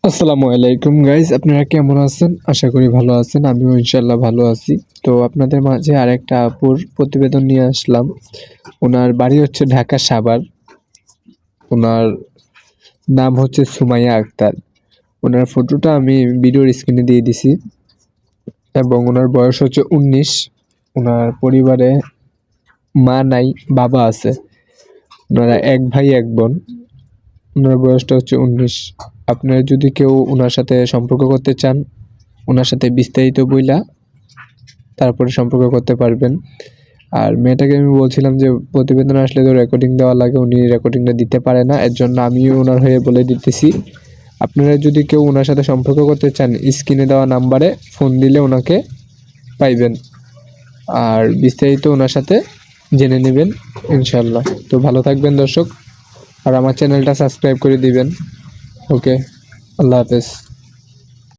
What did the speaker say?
আসসালামু আলাইকুম গাইস, আপনারা কেমন আছেন? আশা করি ভালো আছেন। আমিও ইনশাল্লাহ ভালো আছি। তো আপনাদের মাঝে আরেকটা আপুর প্রতিবেদন নিয়ে আসলাম। ওনার বাড়ি হচ্ছে ঢাকা সাভার। ওনার নাম হচ্ছে সুমাইয়া আক্তার। ওনার ফটোটা আমি ভিডিওর স্ক্রিনে দিয়ে দিছি এবং ওনার বয়স হচ্ছে 19। ওনার পরিবারে মা নাই, বাবা আছে। ওনারা এক ভাই এক বোন। ওনার বয়সটা হচ্ছে 19। আপনারা যদি কেউ ওনার সাথে সম্পর্ক করতে চান, ওনার সাথে বিস্তারিত বইলা তারপরে সম্পর্ক করতে পারবেন। আর মেয়েটাকে আমি বলছিলাম যে প্রতিবেদন আসলে তো রেকর্ডিং দেওয়া লাগে, উনি রেকর্ডিংটা দিতে পারে না, এর জন্য আমিও ওনার হয়ে বলে দিতেছি। আপনারা যদি কেউ ওনার সাথে সম্পর্ক করতে চান, স্ক্রিনে দেওয়া নাম্বারে ফোন দিলে ওনাকে পাইবেন আর বিস্তারিত ওনার সাথে জেনে নেবেন ইনশাল্লাহ। তো ভালো থাকবেন দর্শক, আর আমার চ্যানেলটা সাবস্ক্রাইব করে দিবেন। ওকে, আল্লাহ হাফেজ।